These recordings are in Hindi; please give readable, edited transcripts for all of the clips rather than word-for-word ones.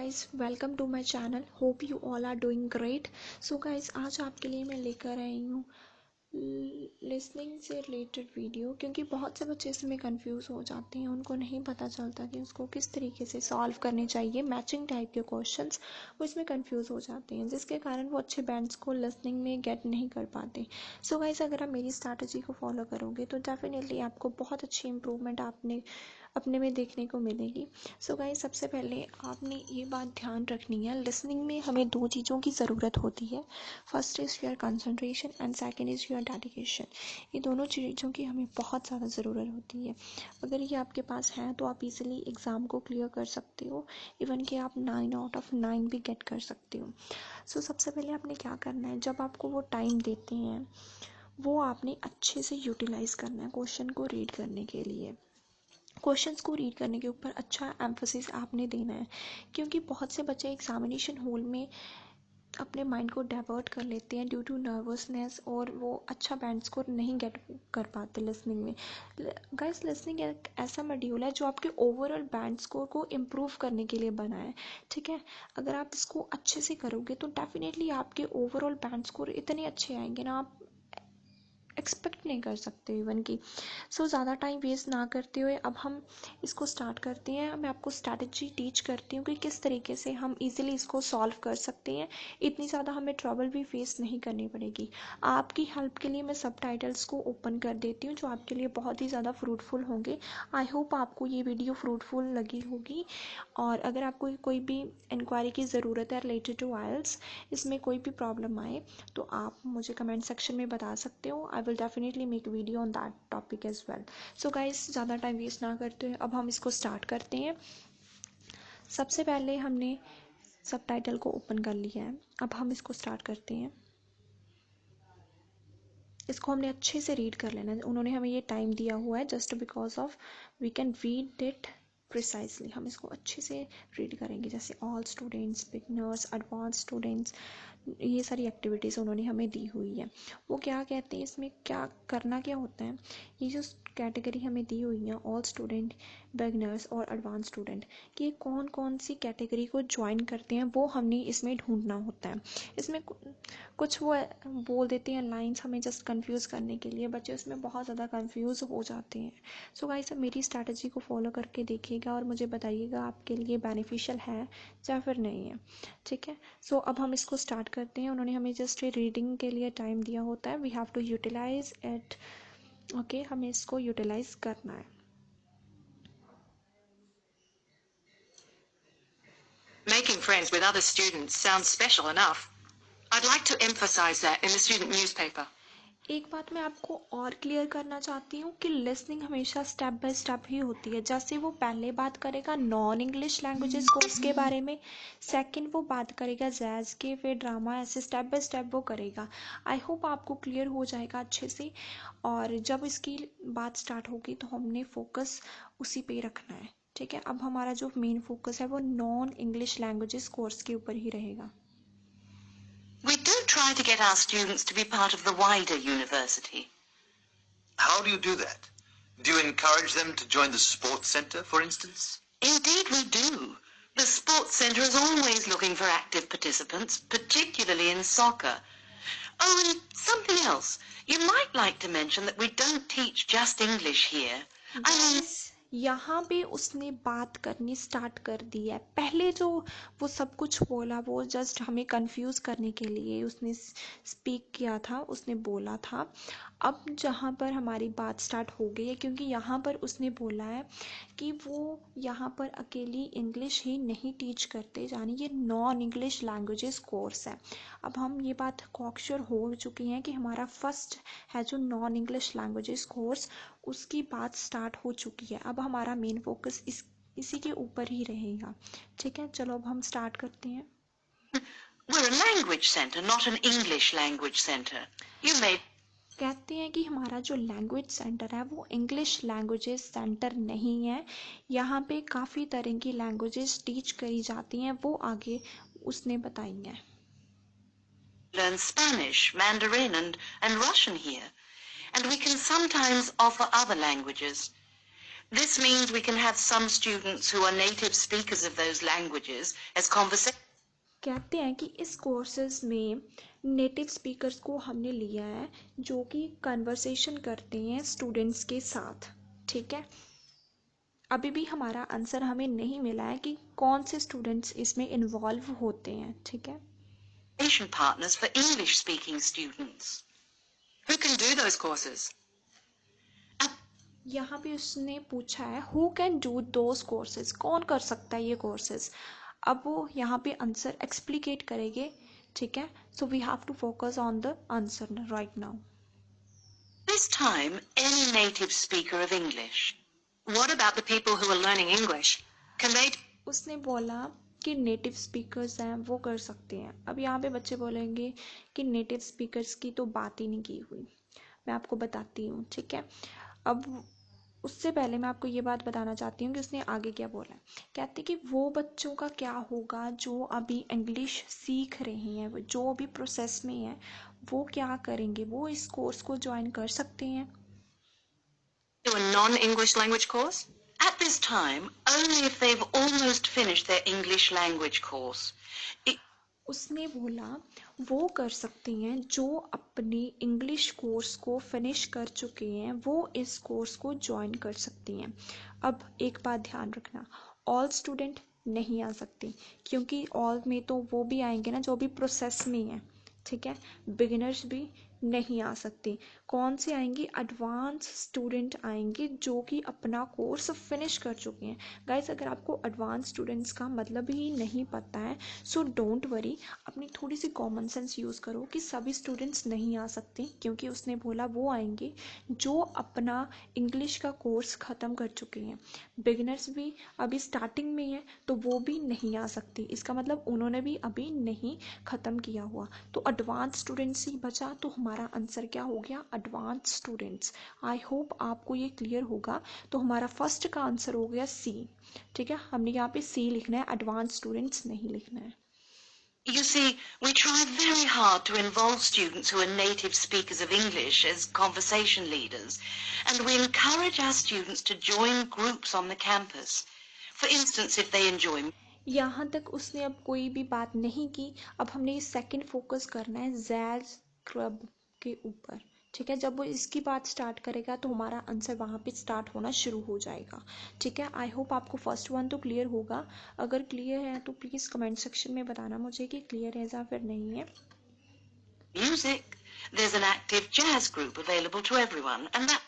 guys, welcome to my channel. Hope you all are doing great. So guys, आज आपके लिए मैं लेकर आई हूँ लिसनिंग से रिलेटेड वीडियो, क्योंकि बहुत से बच्चे इसमें कंफ्यूज हो जाते हैं। उनको नहीं पता चलता कि उसको किस तरीके से सॉल्व करने चाहिए। मैचिंग टाइप के क्वेश्चंस वो इसमें कंफ्यूज हो जाते हैं, जिसके कारण वो अच्छे बैंड्स को लिसनिंग में गेट नहीं कर पाते। सो गाइस, अगर आप मेरी स्ट्रैटेजी को फॉलो करोगे तो डेफिनेटली आपको बहुत अच्छी इंप्रूवमेंट अपने में देखने को मिलेगी। सो गाइस, सबसे पहले आपने ये बात ध्यान रखनी है, लिसनिंग में हमें दो चीज़ों की ज़रूरत होती है। First is your concentration and second is your dedication. ये दोनों चीज़ों की हमें बहुत ज़्यादा ज़रूरत होती है। अगर ये आपके पास है तो आप इजीली एग्ज़ाम को क्लियर कर सकते हो। इवन कि आप 9 आउट ऑफ 9 भी गेट कर सकते हो। सो सबसे पहले आपने क्या करना है, जब आपको वो टाइम देते हैं वो आपने अच्छे से यूटिलाइज़ करना है क्वेश्चन को रीड करने के लिए। क्वेश्चंस को रीड करने के ऊपर अच्छा एम्फोसिस आपने देना है, क्योंकि बहुत से बच्चे एग्जामिनेशन हॉल में अपने माइंड को डाइवर्ट कर लेते हैं ड्यू टू नर्वसनेस, और वो अच्छा बैंड स्कोर नहीं गेट कर पाते लिसनिंग में। गाइस, लिसनिंग एक ऐसा मॉड्यूल है जो आपके ओवरऑल बैंड स्कोर को इम्प्रूव करने के लिए बना है। ठीक है, अगर आप इसको अच्छे से करोगे तो डेफिनेटली आपके ओवरऑल बैंड स्कोर इतने अच्छे आएंगे ना, आप एक्सपेक्ट नहीं कर सकते इवन की। सो ज़्यादा टाइम वेस्ट ना करते हुए अब हम इसको स्टार्ट करते हैं। मैं आपको स्ट्रैटेजी टीच करती हूँ कि किस तरीके से हम इजीली इसको सॉल्व कर सकते हैं। इतनी ज़्यादा हमें ट्रबल भी फेस नहीं करनी पड़ेगी। आपकी हेल्प के लिए मैं सबटाइटल्स को ओपन कर देती हूँ, जो आपके लिए बहुत ही ज़्यादा फ्रूटफुल होंगे। आई होप आपको ये वीडियो फ्रूटफुल लगी होगी। और अगर आपको कोई भी इंक्वायरी की ज़रूरत है रिलेटेड टू आइल्स, इसमें कोई भी प्रॉब्लम आए तो आप मुझे कमेंट सेक्शन में बता सकते हो। I will definitely make video on that topic as well. So guys, ज़्यादा टाइम वेस्ट ना करते हुए अब हम इसको स्टार्ट करते हैं। सबसे पहले हमने सबटाइटल को ओपन कर लिया है, अब हम इसको स्टार्ट करते हैं। इसको हमने अच्छे से रीड कर लेना है। उन्होंने हमें ये टाइम दिया हुआ है just because of we can read it precisely. हम इसको अच्छे से रीड करेंगे, जैसे all students, beginners, advance students, ये सारी एक्टिविटीज़ उन्होंने हमें दी हुई है। वो क्या कहते हैं, इसमें क्या करना क्या होता है, ये जो कैटेगरी हमें दी हुई है ऑल स्टूडेंट, बिगनर्स और एडवांस स्टूडेंट, कि ये कौन कौन सी कैटेगरी को ज्वाइन करते हैं वो हमने इसमें ढूंढना होता है। इसमें कुछ वो बोल देते हैं लाइंस हमें जस्ट कंफ्यूज करने के लिए, बच्चे उसमें बहुत ज़्यादा कंफ्यूज हो जाते हैं। सो गाइस, मेरी स्ट्रैटेजी को फॉलो करके देखिएगा और मुझे बताइएगा आपके लिए बेनिफिशियल है या फिर नहीं है। ठीक है, सो अब हम इसको स्टार्ट करते हैं। उन्होंने हमें जस्ट रीडिंग के लिए टाइम दिया होता है, we have to utilise it. Okay, हमें इसको यूटिलाइज करना है। Making friends with other students sounds special enough. I'd like to emphasize that in the student newspaper. एक बात मैं आपको और क्लियर करना चाहती हूँ कि लिसनिंग हमेशा स्टेप बाय स्टेप ही होती है। जैसे वो पहले बात करेगा नॉन इंग्लिश लैंग्वेजेस कोर्स के बारे में, सेकंड वो बात करेगा जैज़ के, फिर ड्रामा, ऐसे स्टेप बाय स्टेप वो करेगा। आई होप आपको क्लियर हो जाएगा अच्छे से। और जब इसकी बात स्टार्ट होगी तो हमने फोकस उसी पे रखना है। ठीक है, अब हमारा जो मेन फोकस है वो नॉन इंग्लिश लैंग्वेजेस कोर्स के ऊपर ही रहेगा। We do try to get our students to be part of the wider university. How do you do that? Do you encourage them to join the sports centre, for instance? Indeed we do. The sports centre is always looking for active participants, particularly in soccer. Oh, and something else. You might like to mention that we don't teach just English here. I mean, यहाँ पे उसने बात करनी स्टार्ट कर दी है। पहले जो वो सब कुछ बोला वो जस्ट हमें कंफ्यूज करने के लिए उसने स्पीक किया था, उसने बोला था। अब जहाँ पर हमारी बात स्टार्ट हो गई है, क्योंकि यहाँ पर उसने बोला है कि वो यहाँ पर अकेली इंग्लिश ही नहीं टीच करते, यानी ये नॉन इंग्लिश लैंग्वेजेस कोर्स है। अब हम ये बात कॉक्श्योर हो चुके हैं कि हमारा फर्स्ट है जो नॉन इंग्लिश लैंग्वेजेस कोर्स, उसकी बात स्टार्ट हो चुकी है। अब हमारा मेन फोकस इसी के ऊपर ही रहेगा। ठीक है, चलो अब हम स्टार्ट करते हैं। we're a language centre, not an English language centre. You may कहते हैं कि हमारा जो लैंग्वेज सेंटर है वो इंग्लिश लैंग्वेजेस सेंटर नहीं है। यहाँ पे काफ़ी तरह की लैंग्वेजेस टीच करी जाती हैं, वो आगे उसने बताई हैं। learn Spanish, Mandarin, and Russian here. And we can sometimes offer other languages. This means we can have some students who are native speakers of those languages as conversation. कहते हैं कि इस कोर्सेज में नेटिव स्पीकर्स को हमने लिया है जो कि कन्वर्सेशन करते हैं स्टूडेंट्स के साथ, ठीक है। अभी भी हमारा आंसर हमें नहीं मिला है कि कौन से स्टूडेंट्स इसमें इन्वॉल्व होते हैं, ठीक है। Partners for English speaking students. Who can do those courses? यहाँ पे उसने पूछा है who can do those courses, कौन कर सकता है ये कोर्सेज। अब वो यहाँ पे आंसर एक्सप्लिकेट करेंगे, ठीक है। So we have to focus on the answer right now. This time, any native speaker of English. What about the people who are learning English? Can they? उसने बोला कि नेटिव स्पीकर्स हैं वो कर सकते हैं। अब यहाँ पे बच्चे बोलेंगे कि नेटिव स्पीकर्स की तो बात ही नहीं की हुई। मैं आपको बताती हूँ, ठीक है। अब उससे पहले मैं आपको ये बात बताना चाहती हूँ कि उसने आगे क्या बोला है। कहते कि वो बच्चों का क्या होगा जो अभी इंग्लिश सीख रहे हैं, जो अभी प्रोसेस में है, वो क्या करेंगे, वो इस कोर्स को ज्वाइन कर सकते हैं। Do a non-English language course? At this time, only if they've almost finished their English language course. उसने बोला वो कर सकते हैं जो अपने इंग्लिश कोर्स को फिनिश कर चुके हैं, वो इस कोर्स को ज्वाइन कर सकते हैं। अब एक बात ध्यान रखना, ऑल स्टूडेंट नहीं आ सकते, क्योंकि ऑल में तो वो भी आएंगे ना जो भी प्रोसेस में है, ठीक है। बिगिनर्स भी नहीं आ सकते। कौन से आएंगे? एडवांस स्टूडेंट आएंगे जो कि अपना कोर्स फिनिश कर चुके हैं। गाइस, अगर आपको एडवांस स्टूडेंट्स का मतलब ही नहीं पता है, सो डोंट वरी, अपनी थोड़ी सी कॉमन सेंस यूज़ करो कि सभी स्टूडेंट्स नहीं आ सकते, क्योंकि उसने बोला वो आएंगे जो अपना इंग्लिश का कोर्स ख़त्म कर चुके हैं। बिगिनर्स भी अभी स्टार्टिंग में है तो वो भी नहीं आ सकते, इसका मतलब उन्होंने भी अभी नहीं ख़त्म किया हुआ। तो एडवांस स्टूडेंट्स ही बचा, तो हमारा आंसर क्या हो गया? Advance students. आई होप आपको ये क्लियर होगा। तो हमारा फर्स्ट का आंसर हो गया सी, ठीक है। हमने यहाँ पे सी लिखना है, एडवांस स्टूडेंट्स नहीं लिखना है। You see, we try very hard to involve students who are native speakers of English as conversation leaders, and we encourage our students to join groups on the campus. For instance, if they enjoy. यहाँ तक उसने अब कोई भी बात नहीं की। अब हमने सेकंड फोकस करना है जैज क्लब के ऊपर, ठीक है। जब वो इसकी बात स्टार्ट करेगा तो हमारा आंसर वहाँ पे स्टार्ट होना शुरू हो जाएगा, ठीक है। आई होप आपको फर्स्ट वन तो क्लियर होगा। अगर क्लियर है तो प्लीज़ कमेंट सेक्शन में बताना मुझे कि क्लियर है या फिर नहीं है। Music. There's an active jazz group available to everyone, and that.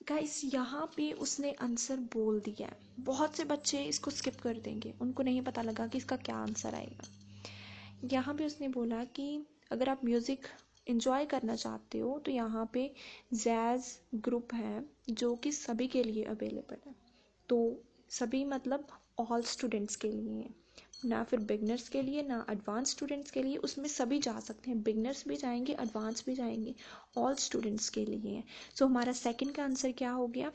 Guys, यहाँ पे उसने आंसर बोल दिया है। बहुत से बच्चे इसको स्किप कर देंगे, उनको नहीं पता लगा कि इसका क्या आंसर आएगा। यहाँ पे उसने बोला कि अगर आप म्यूज़िक इन्जॉय करना चाहते हो तो यहाँ पे जैज़ ग्रुप है जो कि सभी के लिए अवेलेबल है। तो सभी मतलब ऑल स्टूडेंट्स के लिए है, ना फिर बिगनर्स के लिए ना एडवांस स्टूडेंट्स के लिए। उसमें सभी जा सकते हैं, बिगनर्स भी जाएंगे, एडवांस भी जाएंगे, ऑल स्टूडेंट्स के लिए है। सो हमारा सेकंड का आंसर क्या हो गया?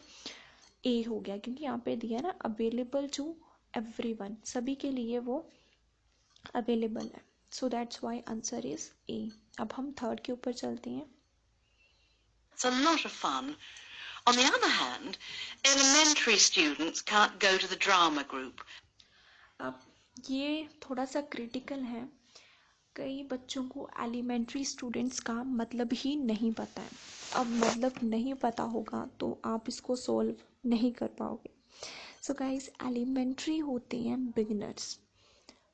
ए हो गया, क्योंकि यहाँ पे दिया ना अवेलेबल टू एवरीवन, सभी के लिए वो अवेलेबल है। So that's why answer is a. अब हम थर्ड के ऊपर चलते हैं। It's a lot of fun. On the other hand, elementary students can't go to the drama group. अब ये थोड़ा सा क्रिटिकल है। कई बच्चों को एलिमेंट्री स्टूडेंट्स का मतलब ही नहीं पता है। अब मतलब नहीं पता होगा तो आप इसको सॉल्व नहीं कर पाओगे। सो गाइस, एलिमेंट्री होते हैं बिगिनर्स,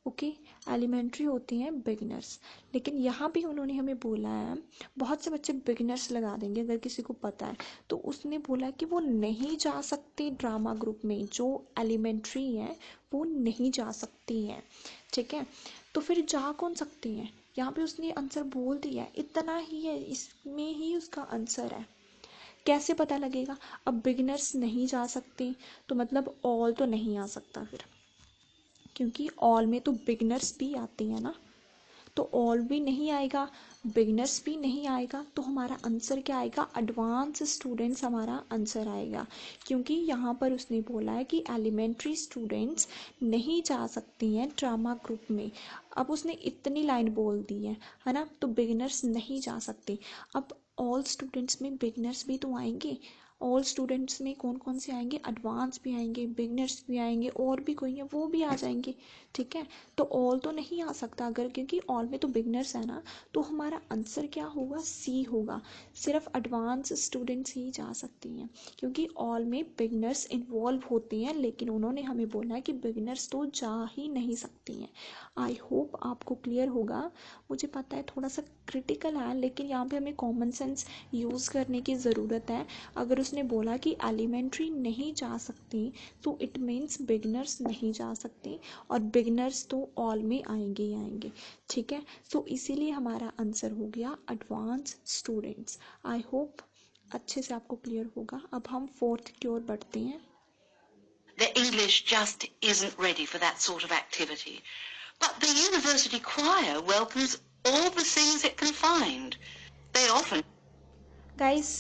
ओके। एलिमेंट्री होते हैं बिगिनर्स, लेकिन यहाँ भी उन्होंने हमें बोला है, बहुत से बच्चे बिगिनर्स लगा देंगे अगर किसी को पता है। तो उसने बोला कि वो नहीं जा सकते ड्रामा ग्रुप में, जो एलिमेंट्री हैं वो नहीं जा सकती हैं, ठीक है। तो फिर जा कौन सकते हैं? यहाँ पे उसने आंसर बोल दिया है, इतना ही है, इसमें ही उसका आंसर है। कैसे पता लगेगा? अब बिगिनर्स नहीं जा सकते तो मतलब ऑल तो नहीं आ सकता फिर, क्योंकि ऑल में तो बिगनर्स भी आते हैं ना। तो ऑल भी नहीं आएगा, बिगनर्स भी नहीं आएगा, तो हमारा आंसर क्या आएगा? एडवांस स्टूडेंट्स हमारा आंसर आएगा, क्योंकि यहाँ पर उसने बोला है कि एलिमेंट्री स्टूडेंट्स नहीं जा सकती हैं ड्रामा ग्रुप में। अब उसने इतनी लाइन बोल दी है ना, तो बिगनर्स नहीं जा सकते। अब ऑल स्टूडेंट्स में बिगनर्स भी तो आएंगे, ऑल स्टूडेंट्स में कौन कौन से आएंगे, एडवांस भी आएंगे, बिगनर्स भी आएंगे, और भी कोई है वो भी आ जाएंगे, ठीक है। तो ऑल तो नहीं आ सकता अगर, क्योंकि ऑल में तो बिगनर्स है ना, तो हमारा आंसर क्या होगा, सी होगा। सिर्फ एडवांस स्टूडेंट्स ही जा सकती हैं, क्योंकि ऑल में बिगनर्स इन्वॉल्व होते हैं, लेकिन उन्होंने हमें बोला है कि बिगनर्स तो जा ही नहीं सकती हैं। आई होप आपको क्लियर होगा। मुझे पता है थोड़ा सा क्रिटिकल है, लेकिन यहाँ पे हमें कॉमन सेंस यूज़ करने की ज़रूरत है। अगर उसने बोला कि एलिमेंट्री नहीं जा सकती, तो इट मीन्स बिगनर्स नहीं जा सकती, और बिगनर्स तो ऑल में आएंगे ही आएंगे, ठीक है। सो इसीलिए हमारा आंसर हो गया एडवांस स्टूडेंट्स। आई होप अच्छे से आपको क्लियर होगा। अब हम फोर्थ की ओर बढ़ते हैं। The English just isn't ready for that sort of activity. But the university choir welcomes all the singers it can find. They often... guys,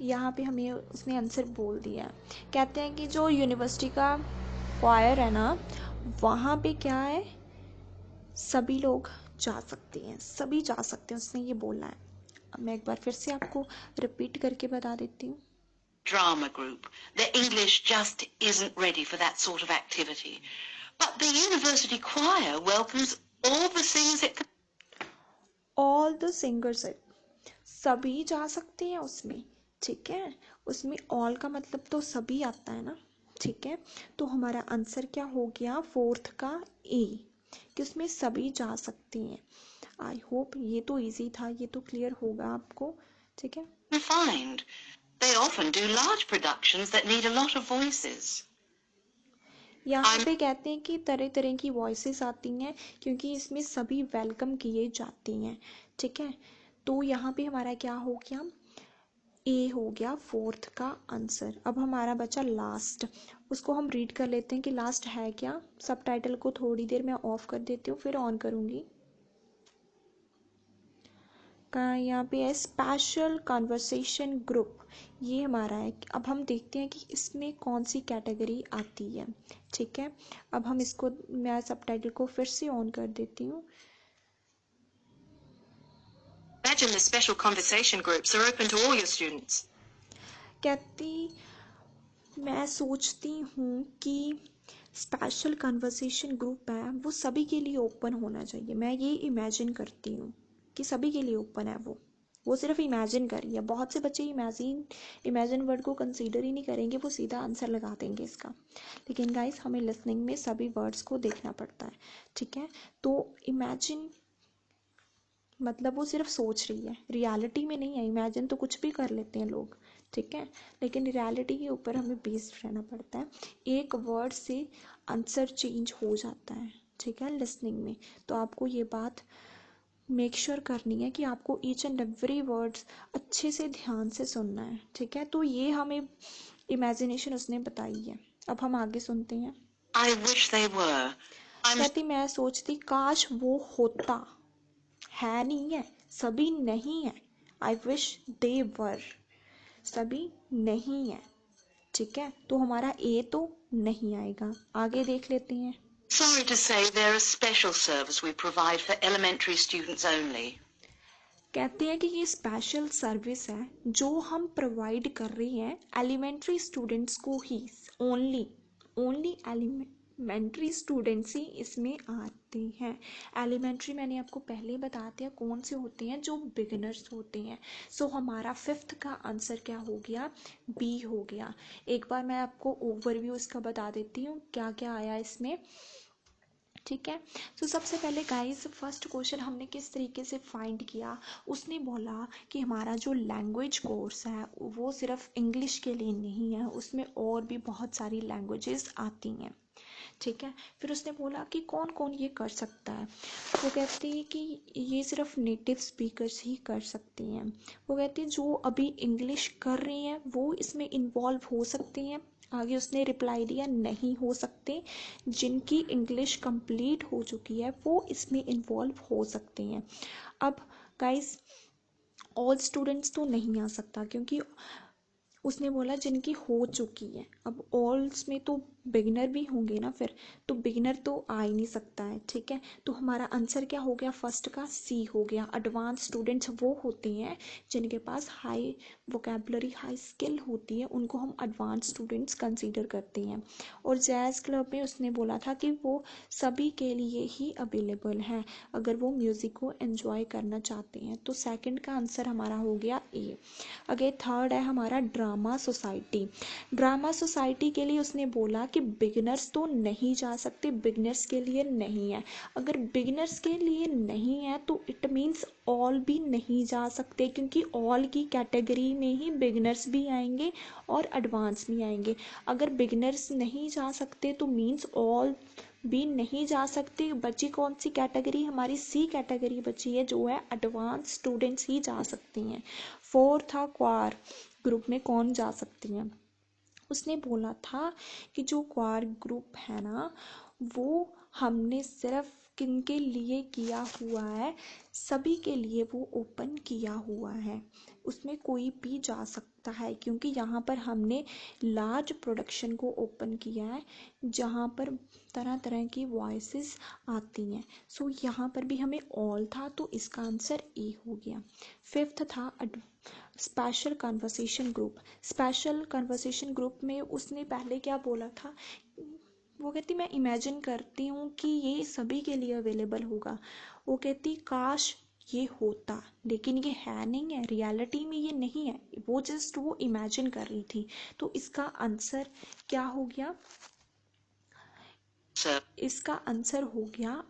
यहाँ पे हमें उसने आंसर बोल दिया है। कहते हैं कि जो यूनिवर्सिटी का क्वायर है ना, वहाँ पे क्या है, सभी लोग जा सकते हैं, सभी जा सकते हैं, उसने ये बोला है। अब मैं एक बार फिर से आपको रिपीट करके बता देती हूँ। Drama group. The English just isn't ready for that sort of activity. But the university choir welcomes all the singers it can... all the singers, सभी जा सकते हैं उसमें, ठीक है। उसमें ऑल का मतलब तो सभी आता है ना, ठीक है। तो हमारा आंसर क्या हो गया, फोर्थ का ए, कि उसमें सभी जा सकते हैं। आई होप ये तो इजी था, ये तो क्लियर होगा आपको, ठीक है। find. They often do large productions that need a lot of voices. यहाँ पे कहते हैं कि तरह तरह की वॉइसेस आती हैं, क्योंकि इसमें सभी वेलकम किए जाती हैं, ठीक है। तो यहाँ पे हमारा क्या हो गया, ए हो गया फोर्थ का आंसर। अब हमारा बचा लास्ट, उसको हम रीड कर लेते हैं कि लास्ट है क्या। सबटाइटल को थोड़ी देर मैं ऑफ कर देती हूँ, फिर ऑन करूँगी। का यहाँ पे है स्पेशल कन्वर्सेशन ग्रुप, ये हमारा है। अब हम देखते हैं कि इसमें कौन सी कैटेगरी आती है, ठीक है। अब हम इसको, मैं सबटाइटल को फिर से ऑन कर देती हूँ। Imagine the special conversation groups are open to all your students. कहती, मैं सोचती हूँ कि स्पेशल कन्वर्सेशन ग्रुप है वो सभी के लिए ओपन होना चाहिए। मैं ये इमेजिन करती हूँ कि सभी के लिए ओपन है, वो सिर्फ इमेजिन कर रही है। बहुत से बच्चे इमेजिन वर्ड को कंसीडर ही नहीं करेंगे, वो सीधा आंसर लगा देंगे इसका। लेकिन गाइस, हमें लिसनिंग में सभी वर्ड्स को देखना पड़ता है, ठीक है। तो इमेजिन मतलब वो सिर्फ सोच रही है, रियलिटी में नहीं है। इमेजिन तो कुछ भी कर लेते हैं लोग, ठीक है, लेकिन रियलिटी के ऊपर हमें बेस्ड रहना पड़ता है। एक वर्ड से आंसर चेंज हो जाता है, ठीक है, लिसनिंग में। तो आपको ये बात मेक श्योर करनी है कि आपको ईच एंड एवरी वर्ड्स अच्छे से ध्यान से सुनना है, ठीक है। तो ये हमें इमेजिनेशन उसने बताई है। अब हम आगे सुनते हैं। I wish they were. कहती, मैं सोचती काश वो होता, है नहीं है, सभी नहीं है। आई विश दे वर, सभी नहीं है, ठीक है। तो हमारा ए तो नहीं आएगा। आगे देख लेते हैं। Sorry to say they're a special service we provide for elementary students only. कहते हैं कि ये स्पेशल सर्विस है जो हम प्रोवाइड कर रही हैं एलिमेंट्री स्टूडेंट्स को ही, ओनली एलिमेंट्री स्टूडेंट्स ही इसमें आते हैं। एलिमेंट्री मैंने आपको पहले ही बता दिया कौन से होते हैं, जो बिगिनर्स होते हैं। सो हमारा फिफ्थ का आंसर क्या हो गया, बी हो गया। एक बार मैं आपको ओवरव्यू इसका बता देती हूँ क्या क्या आया इसमें, ठीक है। तो सबसे पहले गाइस, फर्स्ट क्वेश्चन हमने किस तरीके से फाइंड किया। उसने बोला कि हमारा जो लैंग्वेज कोर्स है वो सिर्फ इंग्लिश के लिए नहीं है, उसमें और भी बहुत सारी लैंग्वेजेस आती हैं, ठीक है। फिर उसने बोला कि कौन कौन ये कर सकता है। वो कहती है कि ये सिर्फ नेटिव स्पीकर्स ही कर सकती हैं। वो कहती है जो अभी इंग्लिश कर रही हैं वो इसमें इन्वॉल्व हो सकती हैं। आगे उसने रिप्लाई दिया नहीं हो सकते, जिनकी इंग्लिश कंप्लीट हो चुकी है वो इसमें इन्वॉल्व हो सकते हैं। अब गाइस, ऑल स्टूडेंट्स तो नहीं आ सकता, क्योंकि उसने बोला जिनकी हो चुकी है। अब ऑल्स में तो बिगिनर भी होंगे ना, फिर तो बिगिनर तो आ ही नहीं सकता है, ठीक है। तो हमारा आंसर क्या हो गया, फर्स्ट का सी हो गया। एडवांस स्टूडेंट्स वो होते हैं जिनके पास हाई वोकेबलरी, हाई स्किल होती है, उनको हम एडवांस स्टूडेंट्स कंसीडर करते हैं। और जैज़ क्लब में उसने बोला था कि वो सभी के लिए ही अवेलेबल है अगर वो म्यूज़िक को एंजॉय करना चाहते हैं। तो सेकंड का आंसर हमारा हो गया ए। अगे थर्ड है हमारा ड्रामा सोसाइटी। ड्रामा सोसाइटी के लिए उसने बोला कि बिगिनर्स तो नहीं जा सकते, बिगिनर्स के लिए नहीं है। अगर बिगिनर्स के लिए नहीं है तो इट मीन्स ऑल भी नहीं जा सकते, क्योंकि ऑल की कैटेगरी में ही बिगिनर्स भी आएंगे और एडवांस भी आएंगे। अगर बिगिनर्स नहीं जा सकते तो मीन्स ऑल भी नहीं जा सकते। बची कौन सी कैटेगरी, हमारी सी कैटेगरी बची है, जो है एडवांस स्टूडेंट्स ही जा सकती हैं। फोर्थ था क्वार ग्रुप में कौन जा सकती हैं। उसने बोला था कि जो क्वार ग्रुप है ना, वो हमने सिर्फ किनके लिए किया हुआ है, सभी के लिए वो ओपन किया हुआ है, उसमें कोई भी जा सकता है, क्योंकि यहाँ पर हमने लार्ज प्रोडक्शन को ओपन किया है जहाँ पर तरह तरह की वॉइसेस आती हैं। सो यहाँ पर भी हमें ऑल था, तो इसका आंसर ए हो गया। फिफ्थ था special conversation group. Special conversation group में उसने पहले क्या बोला था, वो कहती मैं इमेजिन करती हूँ कि ये सभी के लिए अवेलेबल होगा। वो कहती काश ये होता, लेकिन ये है नहीं है, रियलिटी में ये नहीं है, वो जस्ट वो इमेजिन कर रही थी। तो इसका आंसर क्या हो गया, Sir. इसका आंसर हो गया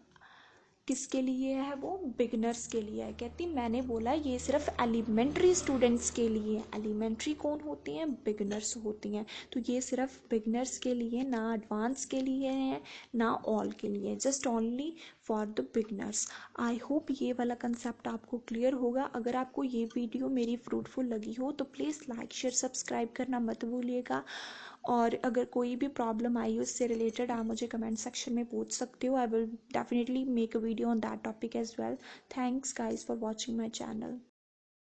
किसके लिए है, वो बिगनर्स के लिए है। कहती मैंने बोला ये सिर्फ एलिमेंट्री स्टूडेंट्स के लिए है। एलिमेंट्री कौन होती हैं, बिगनर्स होती हैं। तो ये सिर्फ बिगनर्स के लिए, ना एडवांस के लिए है, ना ऑल के लिए, just only for the beginners. I hope ये वाला कंसेप्ट आपको क्लियर होगा। अगर आपको ये वीडियो मेरी फ्रूटफुल लगी हो तो प्लीज़ लाइक शेयर सब्सक्राइब करना मत भूलिएगा। और अगर कोई भी प्रॉब्लम आई हो इससे रिलेटेड, आप मुझे कमेंट सेक्शन में पूछ सकते हो। I will definitely make a video on that topic as well. Thanks guys for watching my channel.